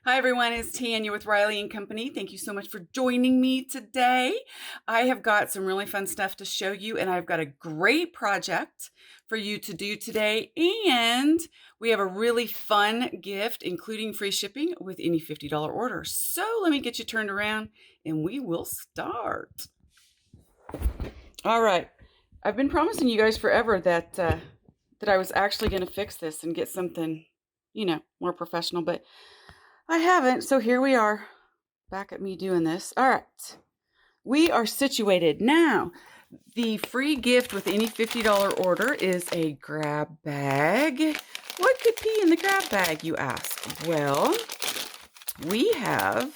Hi everyone, it's Tanya with Riley and Company. Thank you so much for joining me today. I have got some really fun stuff to show you, and I've got a great project for you to do today. And we have a really fun gift, including free shipping with any $50 order. So let me get you turned around and we will start. All right. I've been promising you guys forever that I was actually going to fix this and get something, more professional, but I haven't, so here we are, back at me doing this. All right, we are situated. Now, the free gift with any $50 order is a grab bag. What could be in the grab bag, you ask? Well, we have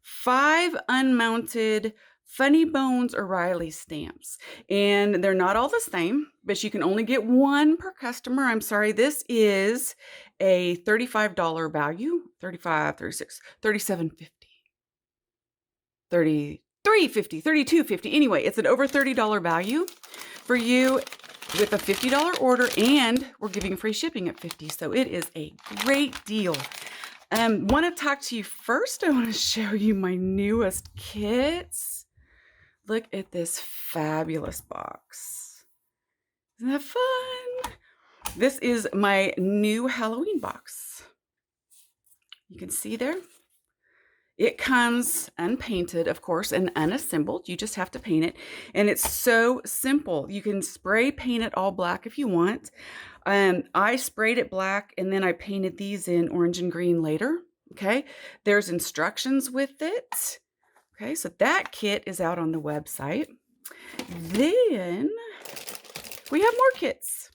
5 unmounted Funny Bones O'Reilly stamps, and they're not all the same, but you can only get one per customer. I'm sorry, this is a $35 value, 35, 36, 37.50, 33.50, 32.50. Anyway, it's an over $30 value for you with a $50 order, and we're giving free shipping at $50, so it is a great deal. Want to talk to you first. I want to show you my newest kits. Look at this fabulous box. Isn't that fun? This is my new Halloween box. You can see there. It comes unpainted, of course, and unassembled. You just have to paint it. And it's so simple. You can spray paint it all black if you want. I sprayed it black, and then I painted these in orange and green later. Okay. There's instructions with it. Okay, so that kit is out on the website. Then we have more kits.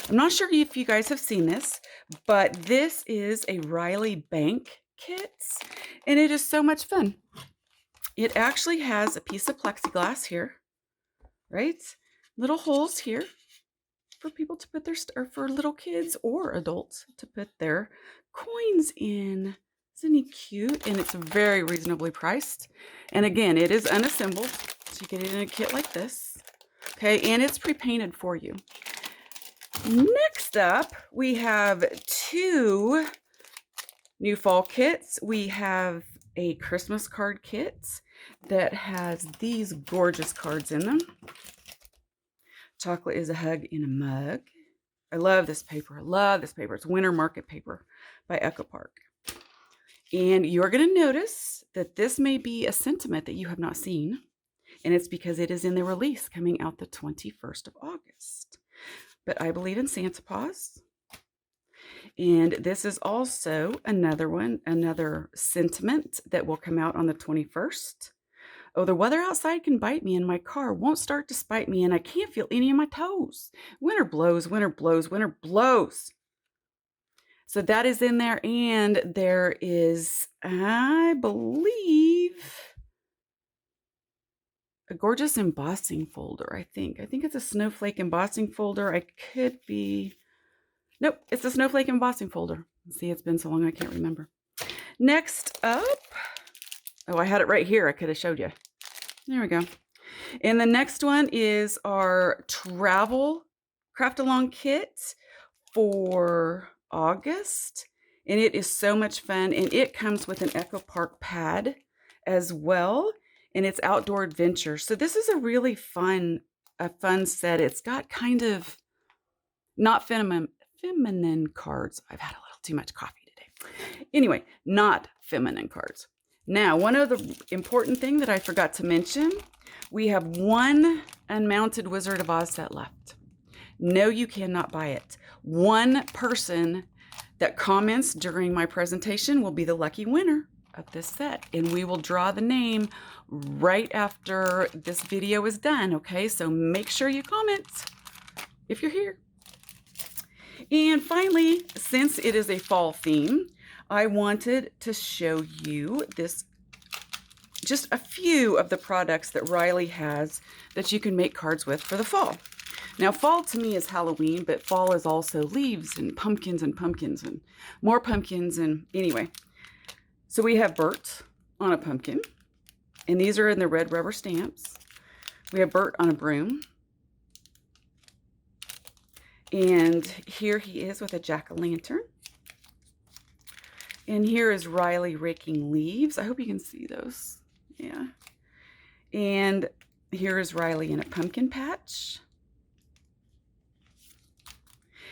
I'm not sure if you guys have seen this, but this is a Riley Bank kit, and it is so much fun. It actually has a piece of plexiglass here, right? Little holes here for people to put their, or for little kids or adults to put their coins in. Isn't he cute? And it's very reasonably priced. And again, it is unassembled, so you get it in a kit like this. Okay, and it's pre-painted for you. Next up, we have 2 new fall kits. We have a Christmas card kit that has these gorgeous cards in them. Chocolate is a hug in a mug. I love this paper. I love this paper. It's Winter Market paper by Echo Park. And you're going to notice that this may be a sentiment that you have not seen, and it's because it is in the release coming out the 21st of August. But I believe in Santa Paws. And this is also another one, another sentiment that will come out on the 21st. Oh, the weather outside can bite me, and my car won't start to spite me, and I can't feel any of my toes. Winter blows, winter blows, winter blows. So that is in there, and there is, I believe, a gorgeous embossing folder, I think. I think it's a snowflake embossing folder. I could be... Nope, it's a snowflake embossing folder. See, it's been so long I can't remember. Next up... Oh, I had it right here. I could have showed you. There we go. And the next one is our travel craft-along kit for August, and it is so much fun, and it comes with an Echo Park pad as well, and it's outdoor adventure. So this is a really fun set. It's got kind of not feminine cards. I've had a little too much coffee today. Anyway, not feminine cards. Now, one of the important thing that I forgot to mention, we have 1 unmounted Wizard of Oz set left. No, you cannot buy it. 1 person that comments during my presentation will be the lucky winner of this set, and we will draw the name right after this video is done, okay? So make sure you comment if you're here. And finally, since it is a fall theme, I wanted to show you this, just a few of the products that Riley has that you can make cards with for the fall. Now, fall to me is Halloween, but fall is also leaves and pumpkins and more pumpkins. And anyway, so we have Bert on a pumpkin, and these are in the red rubber stamps. We have Bert on a broom, And here he is with a jack-o'-lantern. And here is Riley raking leaves. I hope you can see those. Yeah. And here is Riley in a pumpkin patch.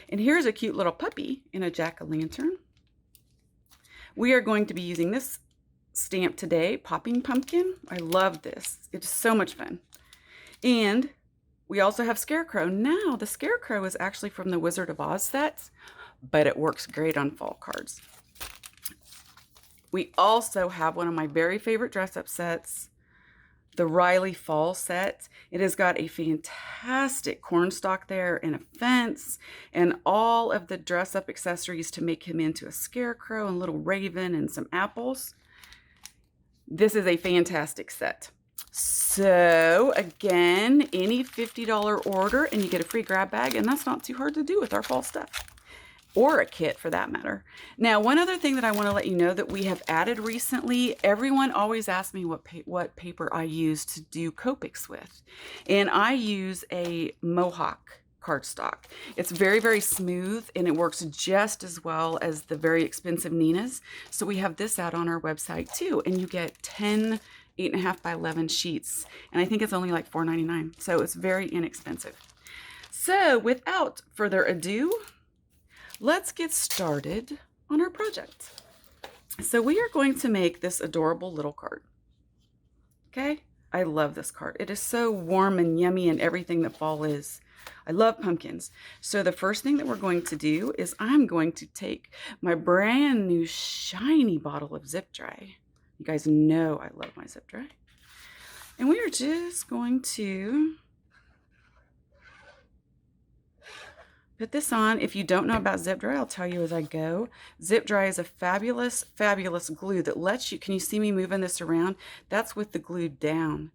And here's a cute little puppy in a jack-o'-lantern. We are going to be using this stamp today, Popping Pumpkin. I love this. It's so much fun. And we also have Scarecrow. Now, the Scarecrow is actually from the Wizard of Oz sets, but it works great on fall cards. We also have one of my very favorite dress-up sets, the Riley Fall set. It has got a fantastic cornstalk there and a fence and all of the dress-up accessories to make him into a scarecrow and little raven and some apples. This is a fantastic set. So again, any $50 order and you get a free grab bag, and that's not too hard to do with our fall stuff. Or a kit for that matter. Now, one other thing that I want to let you know that we have added recently, everyone always asks me what paper I use to do Copics with. And I use a Mohawk cardstock. It's very, very smooth and it works just as well as the very expensive Nina's. So we have this out on our website too. And you get 10 8.5 by 11 sheets. And I think it's only like $4.99. So it's very inexpensive. So without further ado, let's get started on our project. So we are going to make this adorable little card. Okay, I love this card. It is so warm and yummy and everything that fall is. I love pumpkins. So the first thing that we're going to do is I'm going to take my brand new shiny bottle of Zip Dry. You guys know I love my Zip Dry. And we are just going to put this on. If you don't know about Zip Dry, I'll tell you as I go. Zip Dry is a fabulous, fabulous glue that lets you, can you see me moving this around? That's with the glue down.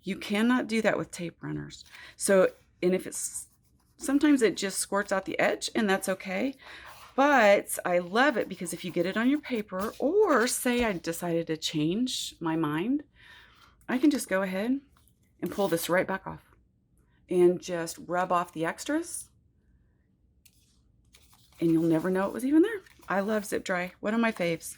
You cannot do that with tape runners. So, and if it's, sometimes it just squirts out the edge and that's okay. But I love it because if you get it on your paper, or say I decided to change my mind, I can just go ahead and pull this right back off and just rub off the extras. And you'll never know it was even there. I love Zip Dry, one of my faves.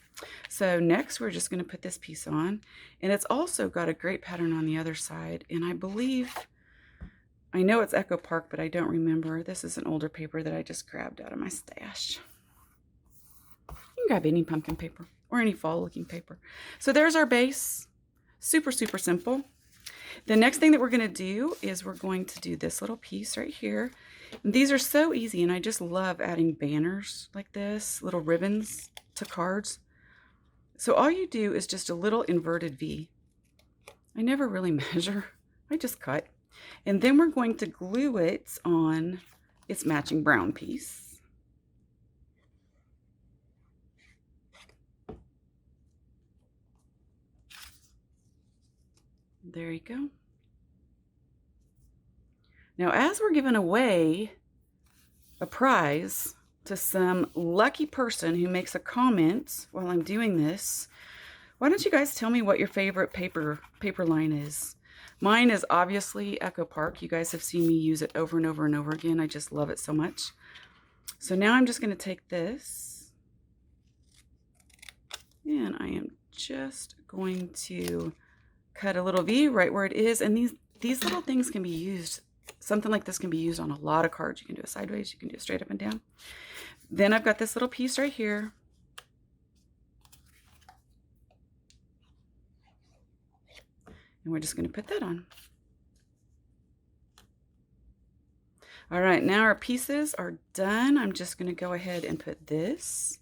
So next we're just gonna put this piece on, and it's also got a great pattern on the other side. And I believe, I know it's Echo Park, but I don't remember. This is an older paper that I just grabbed out of my stash. You can grab any pumpkin paper or any fall looking paper. So there's our base, super, super simple. The next thing that we're gonna do is we're going to do this little piece right here. And these are so easy, and I just love adding banners like this, little ribbons to cards. So all you do is just a little inverted V. I never really measure, I just cut. And then we're going to glue it on its matching brown piece. There you go. Now, as we're giving away a prize to some lucky person who makes a comment while I'm doing this, why don't you guys tell me what your favorite paper line is? Mine is obviously Echo Park. You guys have seen me use it over and over and over again. I just love it so much. So now I'm just going to take this and I am just going to cut a little V right where it is. And these little things can be used. Something like this can be used on a lot of cards. You can do it sideways, you can do it straight up and down. Then I've got this little piece right here. And we're just going to put that on. All right, now our pieces are done. I'm just going to go ahead and put this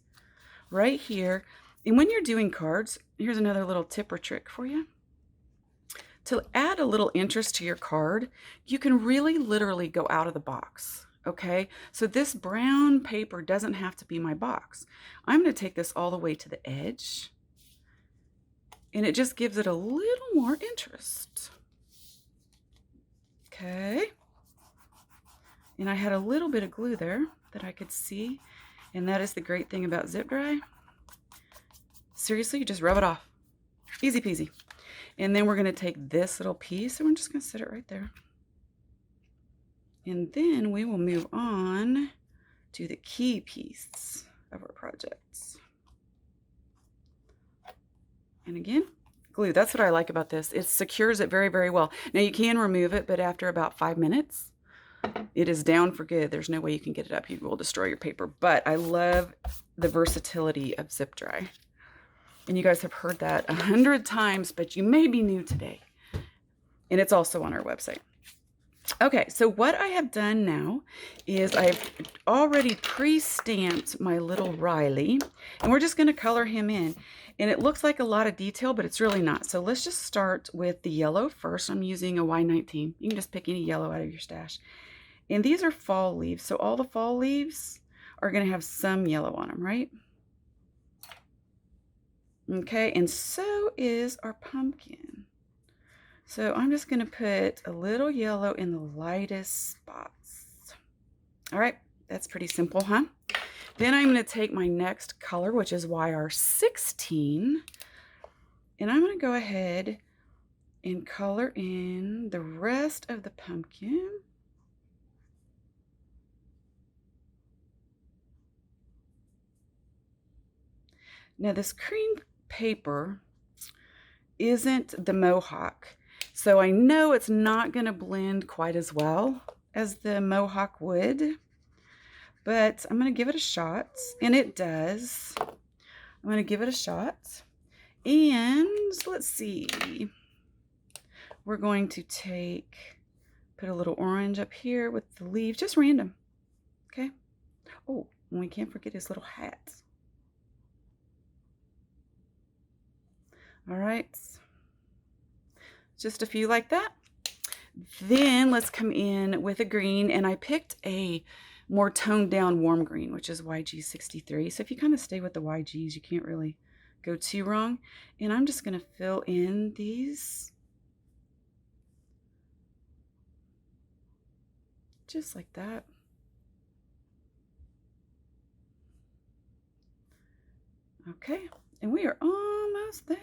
right here. And when you're doing cards, here's another little tip or trick for you. To add a little interest to your card, you can really literally go out of the box, okay? So this brown paper doesn't have to be my box. I'm going to take this all the way to the edge, and it just gives it a little more interest. Okay. And I had a little bit of glue there that I could see, and that is the great thing about Zip Dry. Seriously, you just rub it off. Easy peasy. And then we're going to take this little piece and we're just going to set it right there. And then we will move on to the key piece of our projects. And again, glue. That's what I like about this. It secures it very, very well. Now you can remove it, but after about 5 minutes, it is down for good. There's no way you can get it up. You will destroy your paper. But I love the versatility of Zip Dry. And you guys have heard that 100 times, but you may be new today. And it's also on our website. Okay, so what I have done now is I've already pre-stamped my little Riley, and we're just going to color him in. And it looks like a lot of detail, but it's really not. So let's just start with the yellow first. I'm using a Y19. You can just pick any yellow out of your stash. And these are fall leaves. So all the fall leaves are going to have some yellow on them, right? Okay, and so is our pumpkin. So I'm just going to put a little yellow in the lightest spots. All right, that's pretty simple, huh? Then I'm going to take my next color, which is YR16, and I'm going to go ahead and color in the rest of the pumpkin. Now this cream paper isn't the Mohawk. So I know it's not going to blend quite as well as the Mohawk would, but I'm going to give it a shot, and it does. I'm going to give it a shot, and let's see. We're going to put a little orange up here with the leaves, just random, okay? Oh, and we can't forget his little hat. All right. Just a few like that. Then let's come in with a green, and I picked a more toned down warm green, which is YG63. So if you kind of stay with the YGs, you can't really go too wrong. And I'm just going to fill in these just like that. Okay, and we are almost there.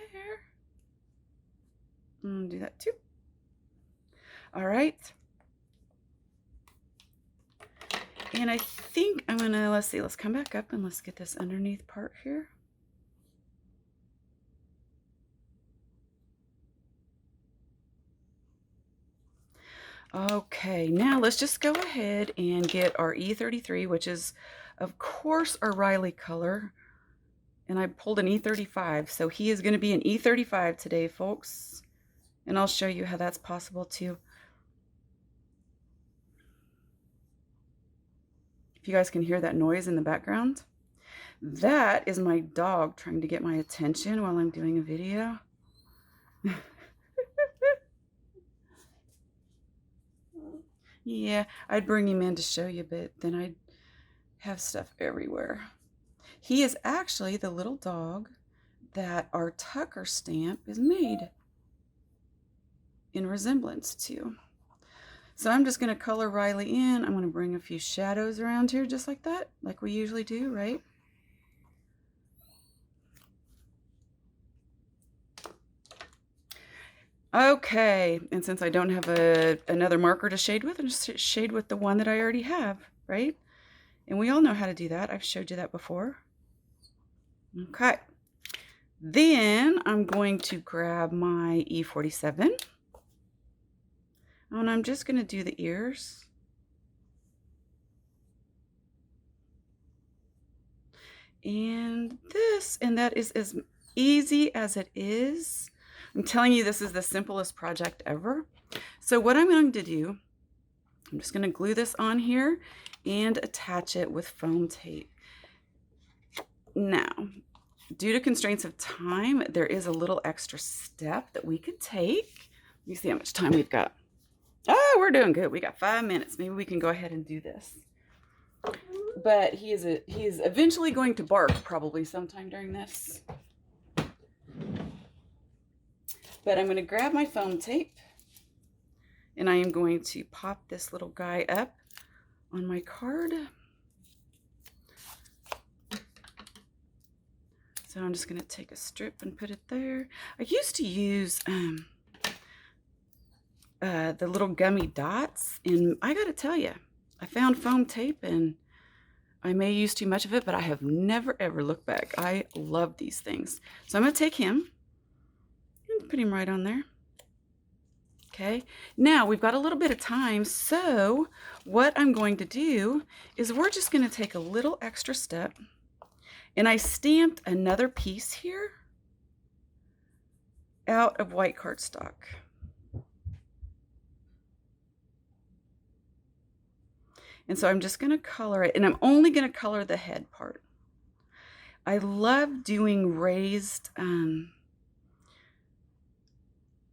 Do that too. All right. And I think I'm gonna, let's come back up and let's get this underneath part here. Okay, now let's just go ahead and get our E33, which is, of course, our Riley color. And I pulled an E35, so he is going to be an E35 today, folks. And I'll show you how that's possible too. If you guys can hear that noise in the background, that is my dog trying to get my attention while I'm doing a video. Yeah, I'd bring him in to show you, but then I'd have stuff everywhere. He is actually the little dog that our Tucker stamp is made in resemblance to. So I'm just going to color Riley in. I'm going to bring a few shadows around here just like that, like we usually do, right? Okay, and since I don't have another marker to shade with, I'll just shade with the one that I already have, right? And we all know how to do that. I've showed you that before. Okay. Then I'm going to grab my E47. And I'm just going to do the ears. And that is as easy as it is. I'm telling you, this is the simplest project ever. So what I'm going to do, I'm just going to glue this on here and attach it with foam tape. Now, due to constraints of time, there is a little extra step that we could take. Let me see how much time we've got. Oh, we're doing good. We got 5 minutes. Maybe we can go ahead and do this. But he is eventually going to bark probably sometime during this. But I'm going to grab my foam tape, and I am going to pop this little guy up on my card. So I'm just going to take a strip and put it there. I used to use the little gummy dots. And I got to tell you, I found foam tape, and I may use too much of it, but I have never, ever looked back. I love these things. So I'm going to take him and put him right on there. Okay, now we've got a little bit of time, so what I'm going to do is we're just going to take a little extra step, and I stamped another piece here out of white cardstock. And so I'm just going to color it, and I'm only going to color the head part. I love doing raised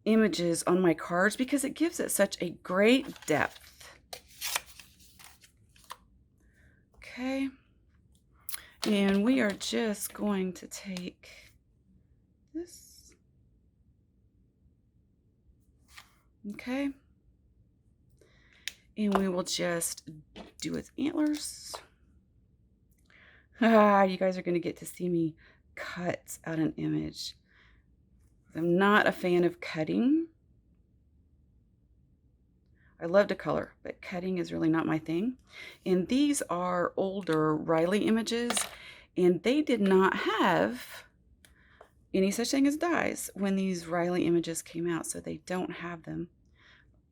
images on my cards because it gives it such a great depth. Okay, and we are just going to take this. Okay, and we will just do its antlers. You guys are going to get to see me cut out an image. I'm not a fan of cutting. I love to color, but cutting is really not my thing. And these are older Riley images, and they did not have any such thing as dies when these Riley images came out, so they don't have them.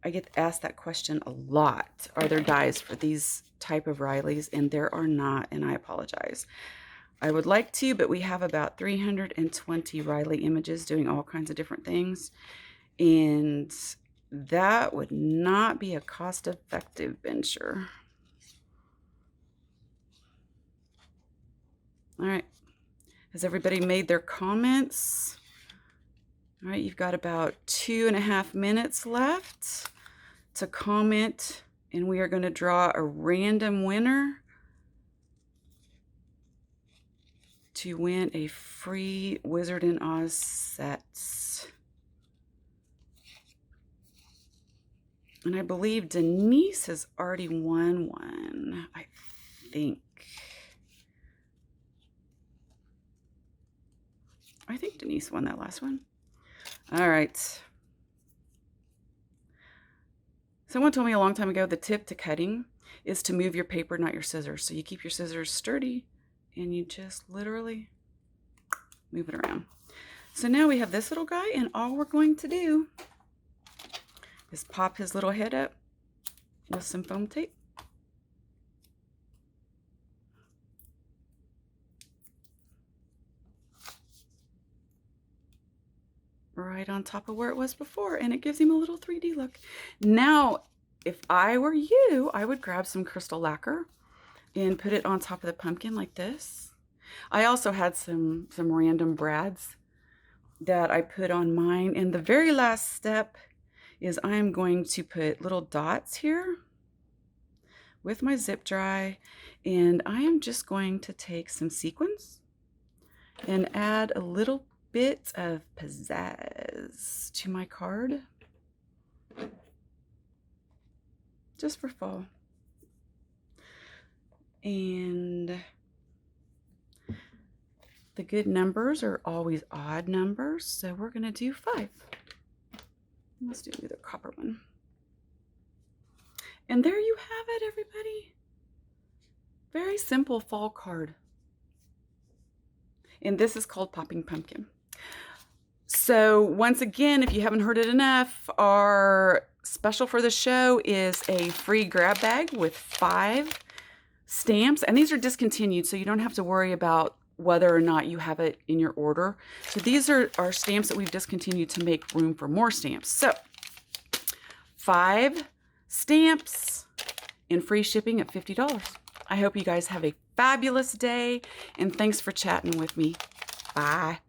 I get asked that question a lot. Are there dies for these type of Rileys? And there are not, and I apologize. I would like to, but we have about 320 Riley images doing all kinds of different things, and that would not be a cost-effective venture. All right, has everybody made their comments? All right, you've got about 2.5 minutes left to comment, and we are going to draw a random winner to win a free Wizard in Oz set. And I believe Denise has already won one, I think. I think Denise won that last one. All right. Someone told me a long time ago the tip to cutting is to move your paper, not your scissors. So you keep your scissors sturdy, and you just literally move it around. So now we have this little guy, and all we're going to do is pop his little head up with some foam tape. Right on top of where it was before, and it gives him a little 3D look. Now, if I were you, I would grab some crystal lacquer and put it on top of the pumpkin like this. I also had some random brads that I put on mine. And the very last step is I'm going to put little dots here with my zip dry, and I am just going to take some sequins and add a little bit of pizzazz to my card, just for fall. And the good numbers are always odd numbers, so we're going to do 5. Let's do the copper one. And there you have it, everybody. Very simple fall card. And this is called Popping Pumpkin. So once again, if you haven't heard it enough, our special for the show is a free grab bag with 5 stamps. And these are discontinued, so you don't have to worry about whether or not you have it in your order. So these are our stamps that we've discontinued to make room for more stamps. So 5 stamps and free shipping at $50. I hope you guys have a fabulous day, and thanks for chatting with me. Bye.